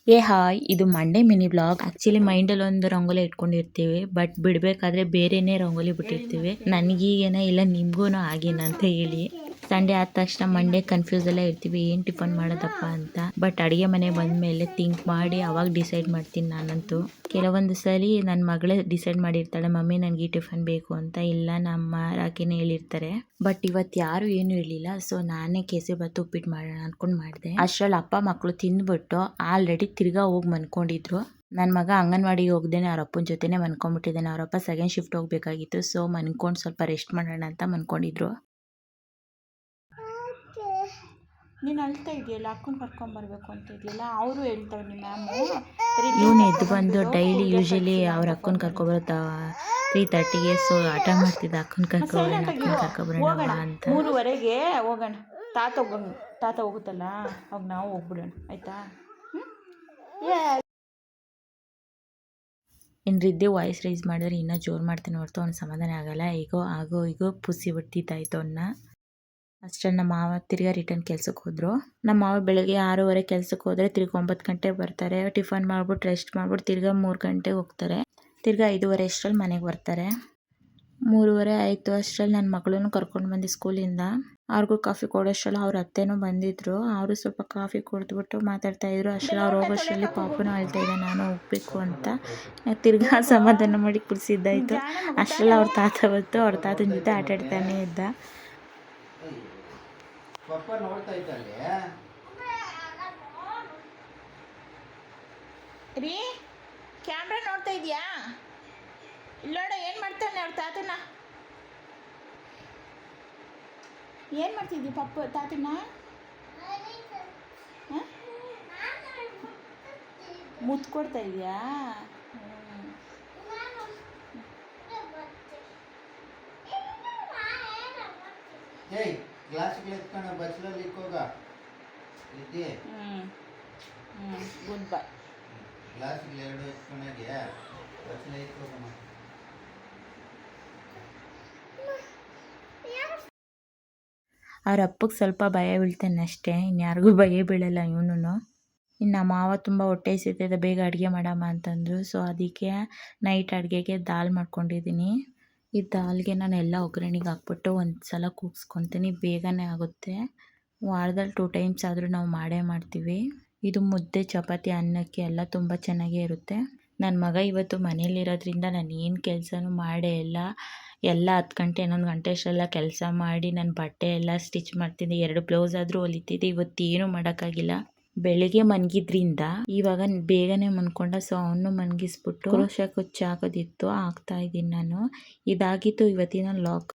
Hi, ಇದು Monday mini blog. Actually ಮೈಂಡಲ್ಲಿ ಒಂದು ರಂಗೋಲಿ ಇಟ್ಕೊಂಡಿರ್ತೀವಿ, ಬಟ್ ಬಿಡಬೇಕಾದ್ರೆ ಬೇರೆನೇ ರಂಗೋಲಿ ಬಿಟ್ಟಿರ್ತೀವಿ. ನನಗೀಗೇನ ಇಲ್ಲ ನಿಮಗೂ ಆಗೇನ ಅಂತ ಹೇಳಿ. ಸಂಡೇ ಆದ ತಕ್ಷಣ ಮಂಡೇ ಕನ್ಫ್ಯೂಸ್ ಎಲ್ಲ ಇರ್ತೀವಿ, ಏನು ಟಿಫನ್ ಮಾಡೋದಪ್ಪ ಅಂತ. ಬಟ್ ಅಡುಗೆ ಮನೆ ಬಂದಮೇಲೆ ಥಿಂಕ್ ಮಾಡಿ ಅವಾಗ ಡಿಸೈಡ್ ಮಾಡ್ತೀನಿ ನಾನಂತೂ. ಕೆಲವೊಂದು ಸರಿ ನನ್ನ ಮಗಳೇ ಡಿಸೈಡ್ ಮಾಡಿರ್ತಾಳೆ, ಮಮ್ಮಿ ನನಗೆ ಈ ಟಿಫನ್ ಬೇಕು ಅಂತ. ಇಲ್ಲ ನಮ್ಮ ರಾಕಿನೇ ಹೇಳಿರ್ತಾರೆ. ಬಟ್ ಇವತ್ತು ಯಾರು ಏನು ಹೇಳಿಲ್ಲ, ಸೊ ನಾನೇ ಕೇಸರಿಬಾತು ಉಪ್ಪಿಟ್ಟು ಮಾಡೋಣ ಅನ್ಕೊಂಡು ಮಾಡಿದೆ. ಅಷ್ಟರಲ್ಲಿ ಅಪ್ಪ ಮಕ್ಕಳು ತಿಂದ್ಬಿಟ್ಟು ಆಲ್ರೆಡಿ ತಿರ್ಗಾ ಹೋಗಿ ಮನ್ಕೊಂಡಿದ್ರು. ನನ್ನ ಮಗ ಅಂಗನವಾಡಿಗೆ ಹೋಗ್ದೇನೆ ಅವ್ರ ಅಪ್ಪನ ಜೊತೆನೆ ಮನ್ಕೊಂಡ್ಬಿಟ್ಟಿದ್ದಾನೆ. ಅವರಪ್ಪ ಸೆಕೆಂಡ್ ಶಿಫ್ಟ್ ಹೋಗ್ಬೇಕಾಗಿತ್ತು, ಸೊ ಮನ್ಕೊಂಡು ಸ್ವಲ್ಪ ರೆಸ್ಟ್ ಮಾಡೋಣ ಅಂತ ಮನ್ಕೊಂಡಿದ್ರು. ನೀನು ಅಳ್ತಾ ಇದೆಯಲ್ಲ, ಅಕ್ಕನ ಕರ್ಕೊಂಬರ್ಬೇಕು ಅಂತ ಇದೆಯಲ್ಲ, ಅವರು ಹೇಳ್ತಾರೆ ನಿಮ್ಮ ಮ್ಯಾಮು. ಇವನು ಎದ್ದು ಬಂದು ಡೈಲಿ ಯೂಶಲಿ ಅವ್ರ ಅಕ್ಕನ ಕರ್ಕೊಬರುತ್ತಾ 3:30ಗೆ. ಸೊ ಆಟ ಮಾಡ್ತಿದ್ದ, ಅಕ್ಕನ ಕರ್ಕೊಬರೋಣ ಅಂತ. 3:30ಗೆ ಹೋಗೋಣ, ತಾತ ಹೋಗುತ್ತಲ್ಲ ಅವಾಗ ನಾವು ಹೋಗ್ಬಿಡೋಣ, ಆಯ್ತಾ? ಇನ್ನು ರಿದ್ದೆ ವಾಯ್ಸ್ ರೈಸ್ ಮಾಡಿದ್ರೆ ಇನ್ನೂ ಜೋರು ಮಾಡ್ತಾನೆ ಹೊರತು ಅವ್ನು ಸಮಾಧಾನ ಆಗಲ್ಲ. ಈಗೋ ಪುಸಿ ಬಿಡ್ತಿದ್ದಾಯ್ತು ಅವನ್ನ. ಅಷ್ಟರಲ್ಲಿ ನಮ್ಮ ಮಾವ ತಿರ್ಗಾ ರಿಟರ್ನ್ ಕೆಲ್ಸಕ್ಕೆ ಹೋದರು. ನಮ್ಮ ಮಾವ ಬೆಳಗ್ಗೆ 6:30 ಕೆಲ್ಸಕ್ಕೆ ಹೋದರೆ ತಿರ್ಗಿ 9 ಗಂಟೆಗೆ ಬರ್ತಾರೆ. ಟಿಫನ್ ಮಾಡ್ಬಿಟ್ಟು ರೆಸ್ಟ್ ಮಾಡ್ಬಿಟ್ಟು ತಿರ್ಗಾ 3 ಗಂಟೆಗೆ ಹೋಗ್ತಾರೆ. ತಿರ್ಗಾ 5:30 ಅಷ್ಟರಲ್ಲಿ ಮನೆಗೆ ಬರ್ತಾರೆ. 3:30 ಆಯಿತು. ಅಷ್ಟರಲ್ಲಿ ನನ್ನ ಮಗಳನ್ನೂ ಕರ್ಕೊಂಡು ಬಂದು ಸ್ಕೂಲಿಂದ ಅವ್ರಿಗೂ ಕಾಫಿ ಕೊಡೋಷ್ಟರಲ್ಲಿ ಅವ್ರ ಅತ್ತೆನೂ ಬಂದಿದ್ರು. ಅವರು ಸ್ವಲ್ಪ ಕಾಫಿ ಕುಡಿದ್ಬಿಟ್ಟು ಮಾತಾಡ್ತಾಯಿದ್ರು. ಅಷ್ಟರಲ್ಲಿ ಅವ್ರು ಹೋಗೋಷ್ಟರಲ್ಲಿ ಪಾಪನೂ ಅಳ್ತಾ ಇದ್ದ, ನಾನು ಹೋಗ್ಬೇಕು ಅಂತ. ತಿರ್ಗಾ ಸಮಾಧಾನ ಮಾಡಿ ಕುಡಿಸಿದ್ದಾಯಿತು. ಅಷ್ಟರಲ್ಲಿ ಅವ್ರ ತಾತ ಬಂತು. ಅವ್ರ ತಾತನ ಜೊತೆ ಆಟ ಆಡ್ತಾನೆ ಇದ್ದ. ರೀ, ಕ್ಯಾಮ್ರಾ ನೋಡ್ತಾ ಇದೆಯಾ? ಇಲ್ಲೋಡ ಏನು ಮಾಡ್ತಾನೆ ಅವ್ರ ತಾತನ? ಏನು ಮಾಡ್ತಿದ್ದಿ ತಾತನ? ಮುತ್ತು ಕೊಡ್ತಾ ಇದೆಯಾ? Good bye. ಅವ್ರ ಅಪ್ಪಗೆ ಸ್ವಲ್ಪ ಭಯ ಬೀಳ್ತಾನೆ ಅಷ್ಟೇ, ಇನ್ಯಾರಿಗೂ ಭಯ ಬೀಳಲ್ಲ ಇವನು. ಇನ್ನು ನಮ್ಮ ಮಾವ ತುಂಬ ಹೊಟ್ಟೆ ಹಸಿತೈತೆ, ಬೇಗ ಅಡುಗೆ ಮಾಡಮ್ಮ ಅಂತಂದರು. ಸೊ ಅದಕ್ಕೆ ನೈಟ್ ಅಡುಗೆಗೆ ದಾಲ್ ಮಾಡ್ಕೊಂಡಿದ್ದೀನಿ. ಈ ದಾಲ್ಗೆ ನಾನು ಎಲ್ಲ ಒಗ್ಗರಣೆಗೆ ಹಾಕ್ಬಿಟ್ಟು ಒಂದು ಸಲ ಕೂಗಿಸ್ಕೊತೀನಿ, ಬೇಗನೆ ಆಗುತ್ತೆ. ವಾರದಲ್ಲಿ 2 ಟೈಮ್ಸ್ ಆದರೂ ನಾವು ಮಾಡೇ ಮಾಡ್ತೀವಿ. ಇದು ಮುದ್ದೆ, ಚಪಾತಿ, ಅನ್ನಕ್ಕೆ ಎಲ್ಲ ತುಂಬ ಚೆನ್ನಾಗೇ ಇರುತ್ತೆ. ನನ್ನ ಮಗ ಇವತ್ತು ಮನೇಲಿರೋದ್ರಿಂದ ನಾನು ಏನು ಕೆಲಸನೂ ಮಾಡೇ ಇಲ್ಲ. ಎಲ್ಲ 10 ಗಂಟೆ 11 ಗಂಟೆ ಅಷ್ಟೆಲ್ಲ ಕೆಲಸ ಮಾಡಿ ನನ್ನ ಬಟ್ಟೆ ಎಲ್ಲ ಸ್ಟಿಚ್ ಮಾಡ್ತಿದ್ದೆ. 2 ಬ್ಲೌಸ್ ಆದರೂ ಹೊಲಿತಿದ್ದೆ. ಇವತ್ತೇನು ಮಾಡೋಕ್ಕಾಗಿಲ್ಲ. ಬೆಳಿಗ್ಗೆ ಮನ್ಗಿದ್ರಿಂದ ಇವಾಗ ಬೇಗನೆ ಮನ್ಕೊಂಡ. ಸೊ ಅವನು ಮನ್ಗಿಸ್ಬಿಟ್ಟು ಕ್ರೋಶ ಕುಚ್ಚು ಹಾಕೋದಿತ್ತು, ಹಾಕ್ತಾ ಇದ್ದೀನಿ ನಾನು. ಇದಾಗಿತ್ತು ಇವತ್ತಿನ ಲಾಗ್.